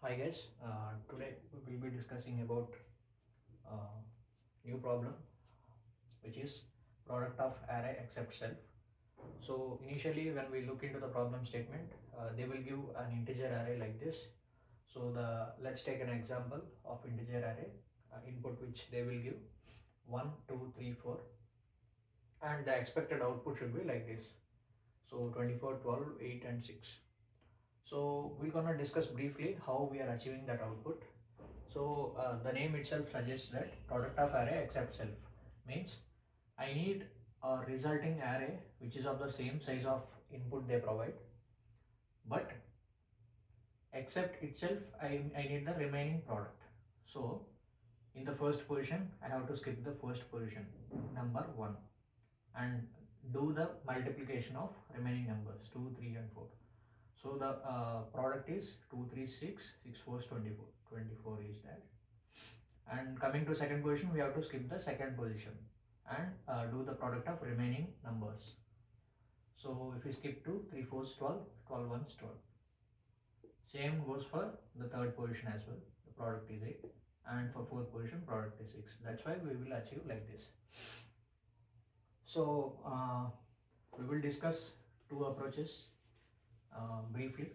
Hi guys, today we will be discussing about uh, new problem which is product of array except self. So initially when we look into the problem statement, they will give an integer array like this. So let's take an example of integer array input which they will give 1, 2, 3, 4, and the expected output should be like this. So 24, 12, 8 and 6. So we're gonna discuss briefly how we are achieving that output. So the name itself suggests that product of array except self means I need a resulting array which is of the same size of input they provide, but except itself I need the remaining product. So in the first position I have to skip the first position number 1 and do the multiplication of remaining numbers 2, 3 and 4. So the product is 2, 3, 6, 6, 4 is 24, 24 is that. And coming to second position, we have to skip the second position and do the product of remaining numbers. So if we skip 2, 3, 4 is 12, 12, 1 is 12. Same goes for the third position as well. The product is 8 and for fourth position product is 6. That's why we will achieve like this. So we will discuss two approaches briefly.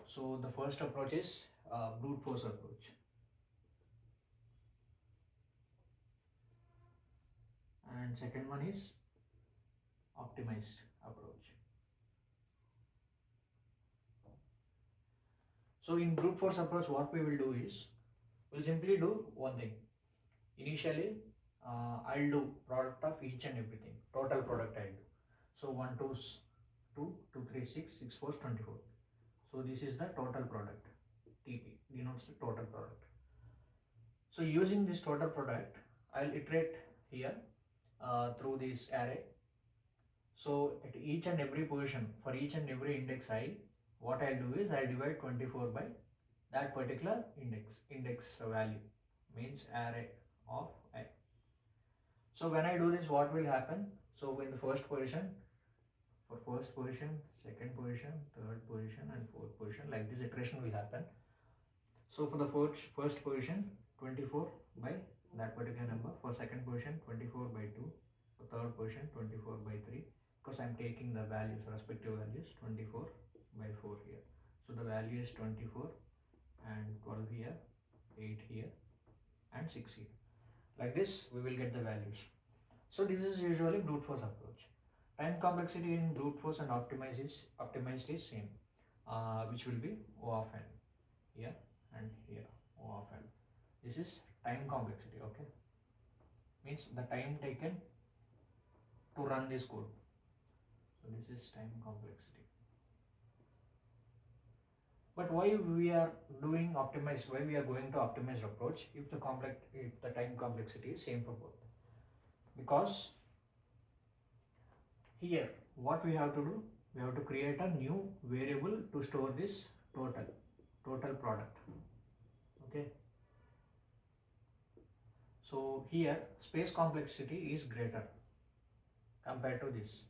So the first approach is brute force approach. And second one is optimized approach. So in brute force approach, what we will do is, we'll simply do one thing. Initially, I'll do product of each and everything, total product I'll do. So 1, 2, 2, 2, 3, 6, 6, 4, 24. So this is the total product. TP denotes the total product. So using this total product, I'll iterate here through this array. So at each and every position, for each and every index I, what I'll do is I'll divide 24 by that particular index value, means array of I. So when I do this, what will happen? So in the first position, for first position, second position, third position and fourth position, like this iteration will happen. So for the first position, 24 by that particular number. For second position, 24 by 2. For third position, 24 by 3. Because I'm taking the values, respective values, 24 by 4 here. So the value is 24 and 12 here, 8 here and 6 here. Like this, we will get the values. So this is usually brute force approach. Time complexity in brute force and optimized is same, which will be O of n here and here, O of n. This is time complexity, okay? Means the time taken to run this code. So this is time complexity. But why we are doing optimized? Why we are going to optimized approach if the time complexity is same for both? Because here what we have to do, we have to create a new variable to store this total product. Okay. So here space complexity is greater compared to this.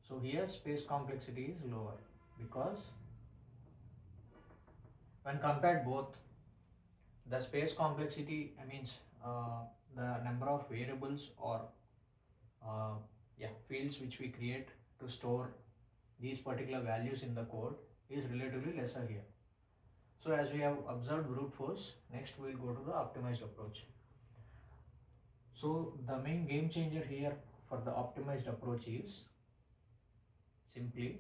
So here space complexity is lower because when compared both, the space complexity, the number of variables or fields which we create to store these particular values in the code is relatively lesser here. So as we have observed brute force, next we will go to the optimized approach. So the main game changer here for the optimized approach is simply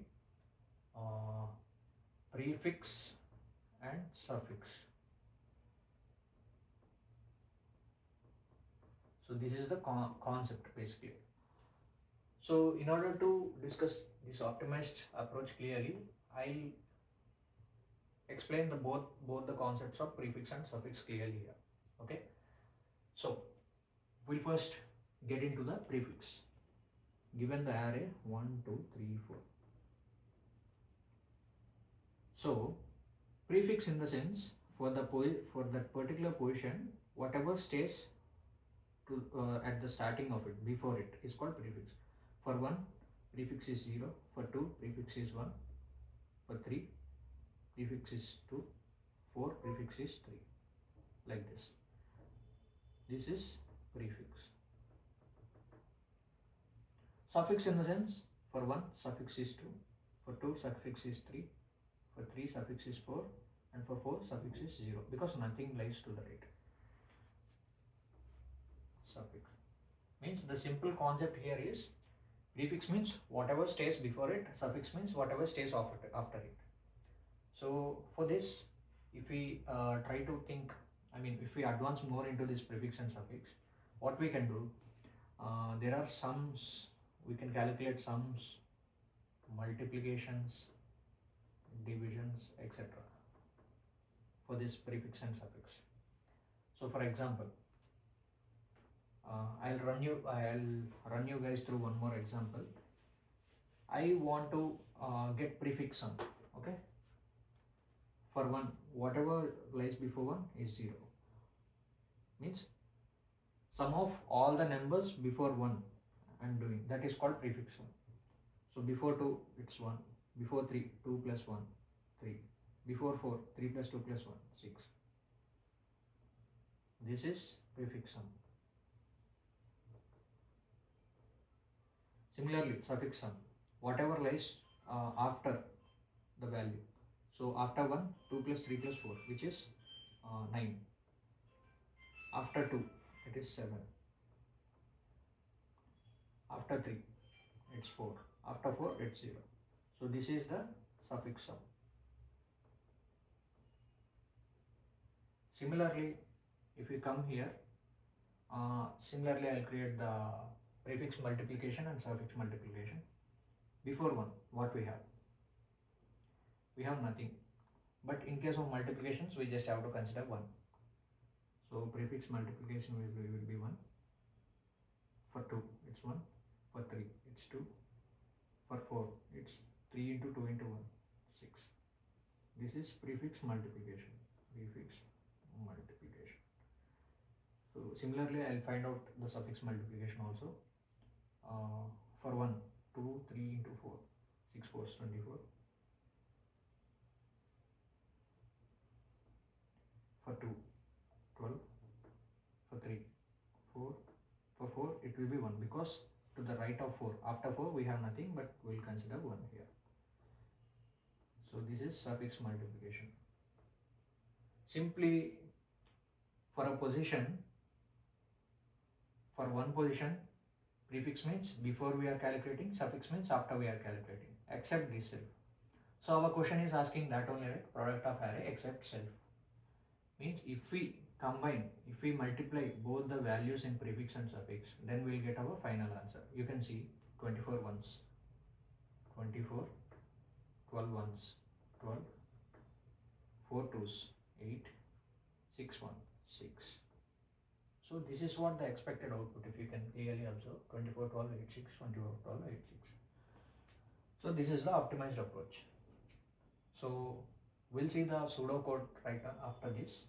prefix and suffix. So this is the concept basically. So in order to discuss this optimized approach clearly, I'll explain both the concepts of prefix and suffix clearly here. Okay. So we'll first get into the prefix. Given the array 1, 2, 3, 4. So prefix in the sense for that particular position, whatever stays to at the starting of it, before it, is called prefix. For 1, prefix is 0. For 2, prefix is 1. For 3, prefix is 2, 4, prefix is 3, like this. This is prefix. Suffix in the sense, for 1 suffix is 2, for 2 suffix is 3, for 3 suffix is 4, and for 4 suffix is 0, because nothing lies to the right. Suffix means, the simple concept here is, prefix means whatever stays before it, suffix means whatever stays after it. So for this, if we try to think, if we advance more into this prefix and suffix, what we can do, there are sums, we can calculate sums, multiplications, divisions, etc. for this prefix and suffix. So for example, I'll run you guys through one more example. I want to get prefix sum. Okay. For 1, whatever lies before 1 is 0. Means sum of all the numbers before 1 I'm doing. That is called prefix sum. So before 2 it's 1. Before 3, 2 plus 1, 3. Before 4, 3 plus 2 plus 1, 6. This is prefix sum. Similarly, suffix sum, whatever lies after the value. So after 1, 2 plus 3 plus 4, which is 9. After 2, it is 7. After 3, it's 4. After 4, it's 0. So this is the suffix sum. Similarly, if we come here, similarly I'll create the prefix multiplication and suffix multiplication. Before 1, what we have? We have nothing. But in case of multiplications, we just have to consider 1. So prefix multiplication will be 1. For 2, it's 1. For 3, it's 2. For 4, it's 3 into 2 into 1, 6. This is prefix multiplication. Prefix multiplication. So similarly, I'll find out the suffix multiplication also. For 1, 2, 3 into 4, 6 4s 24. For 2, 12. For 3, 4. For 4, it will be 1, because to the right of 4, after 4 we have nothing, but we'll consider 1 here. So this is suffix multiplication. Simply for a position, for one position, prefix means before we are calculating, suffix means after we are calculating, except this self. So our question is asking that only, right? Product of array except self. Means if we combine, if we multiply both the values in prefix and suffix, then we will get our final answer. You can see 24 ones, 24, 12 ones, 12, 4 twos, 8, 6 1, 6. So this is what the expected output, if you can clearly observe, 24, 12, 8, 6, 24, 12, 8, 6. So this is the optimized approach. So we'll see the pseudocode right after this,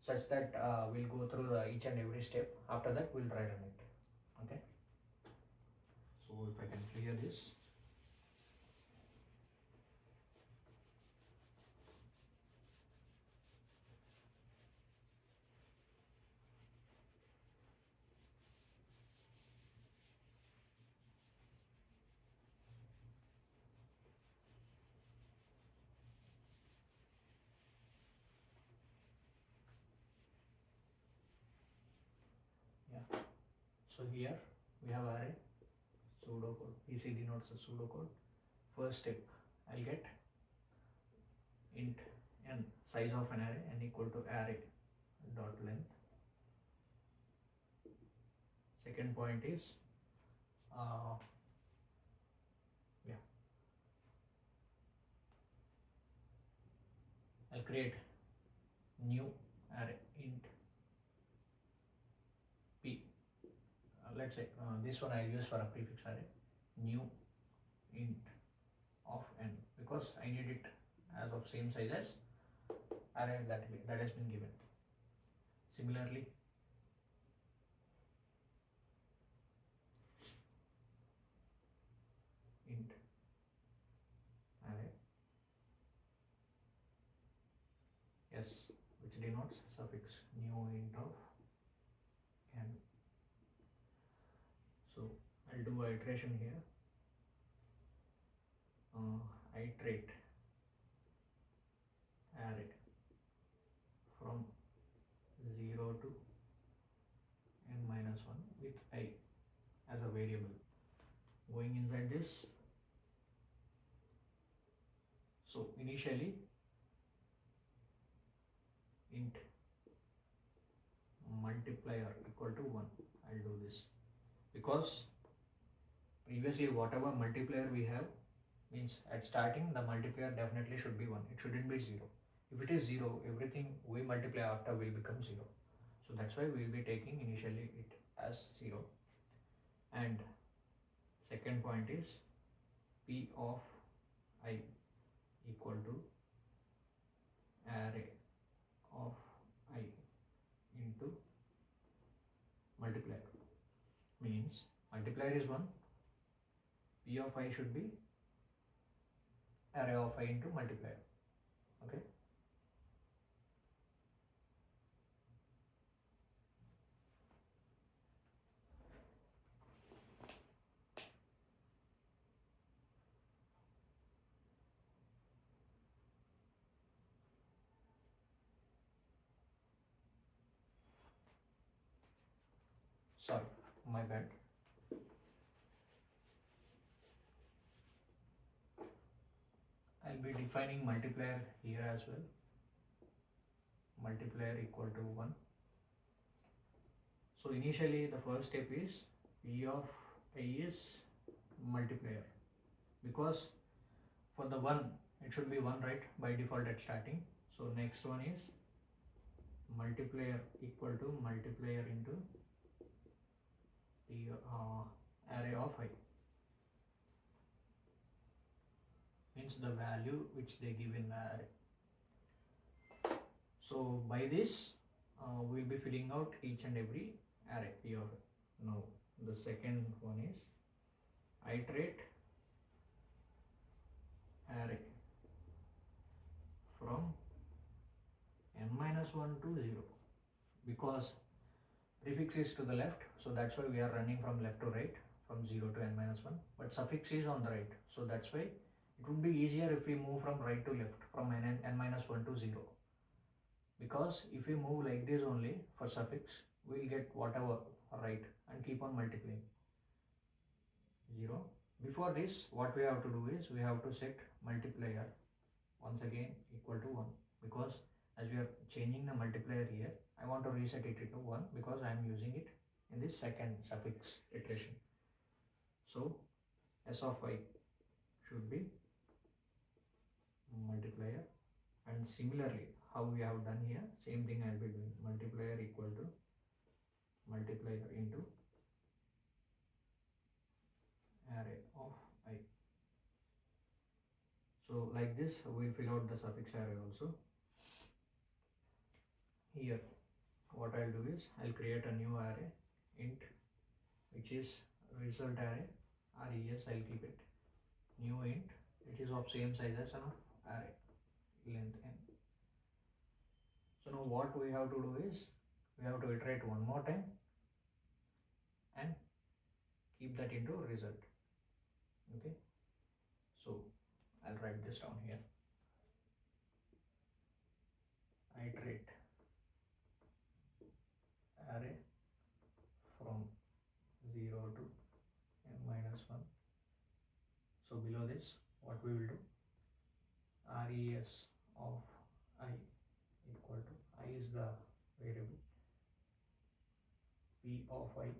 such that we'll go through each and every step. After that, we'll try run it. Okay. So if I can clear this. So here we have array, pseudocode. PC denotes the pseudocode. First step, I'll get int n, size of an array, n equal to array dot length. Second point is I'll create new array int p. Let's say this one I'll use for a prefix array, new int of n, because I need it as of same size as array that has been given. Similarly, int array s, which denotes suffix, new int of n. So I'll do a iteration here. Iterate array from 0 to n minus 1 with I as a variable. Going inside this, so initially int multiplier equal to 1. I'll do this because previously whatever multiplier we have means at starting the multiplier definitely should be 1. It shouldn't be 0. If it is 0, everything we multiply after will become 0. So that's why we will be taking initially it as 0. And second point is p of I equal to array of I into multiplier. Means multiplier is 1, p of I should be array of I into multiplier. Okay. Sorry, my bad. I'll be defining multiplier here as well. Multiplier equal to 1. So initially the first step is p of I is multiplier, because for the 1 it should be 1, right, by default at starting. So next one is multiplier equal to multiplier into the array of I, means the value which they give in the array. So by this we'll be filling out each and every array p of I. Now the second one is iterate array from n minus 1 to 0, because prefix is to the left, so that's why we are running from left to right from 0 to n minus 1, but suffix is on the right, so that's why it would be easier if we move from right to left from n minus 1 to 0, because if we move like this only for suffix, we'll get whatever right and keep on multiplying 0. Before this, what we have to do is we have to set multiplier once again equal to 1, because as we are changing the multiplier here, I want to reset it to 1 because I am using it in this second suffix iteration. So s of I should be multiplier, and similarly how we have done here, same thing I will be doing. Multiplier equal to multiplier into array of I. So like this we will fill out the suffix array also. Here what I'll do is I'll create a new array int which is result array, res, I'll keep it new int which is of same size as an array length n. So now what we have to do is we have to iterate one more time and keep that into result. Okay, so I'll write this down here. Iterate array from 0 to n minus 1. So below this what we will do, res of I equal to, I is the variable, p of I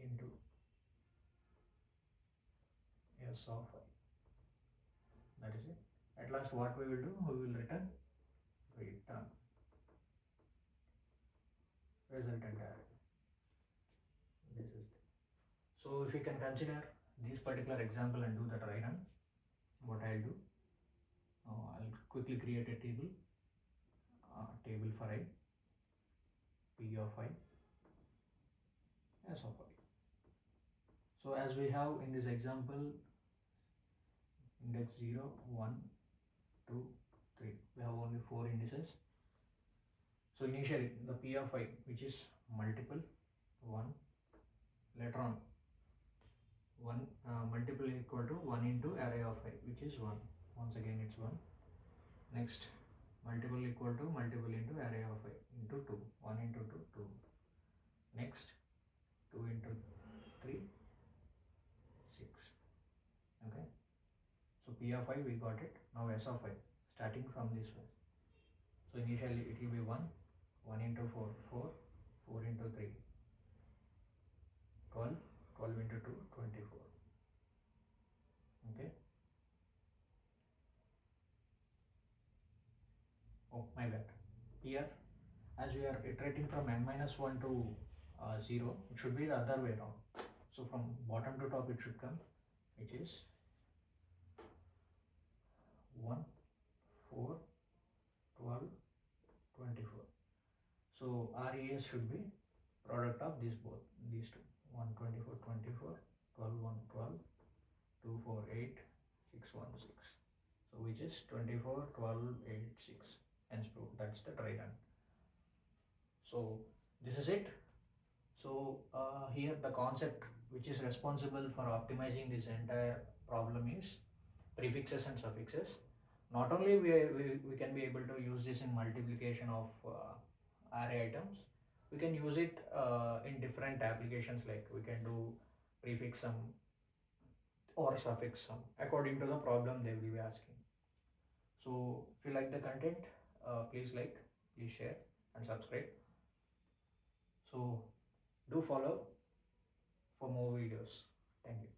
into s of I. That is it. At last what we will do, we will return resultant array. This is the. So if you can consider this particular example and do the try run, what I'll do, I'll quickly create a table for I, p of I, s of I. So as we have in this example, index 0, 1, 2, 3, we have only 4 indices. So initially the P of I, which is multiple 1, later on 1 multiple equal to 1 into array of I, which is 1. Once again it's 1. Next multiple equal to multiple into array of I into 2. 1 into 2, 2. Next 2 into 3, 6. Okay. So P of I we got it. Now S of I, starting from this way. So initially it will be 1. 1 into 4, 4. 4 into 3, 12. 12 into 2, 24. Okay. Oh, my bad. Here, as we are iterating from n minus 1 to 0, it should be the other way around. So from bottom to top it should come, which is 1, 4, 12, 24. So RES should be product of these two. 1, 24, 24, 12, 1, 12, 2, 4, 8, 6, 1, 6. So which is 24, 12, 8, 6. Hence proved. That's the try run. So this is it. So here the concept which is responsible for optimizing this entire problem is prefixes and suffixes. Not only we can be able to use this in multiplication of array items, we can use it in different applications, like we can do prefix sum or suffix sum according to the problem they will be asking. So if you like the content, please like, please share and subscribe. So do follow for more videos. Thank you.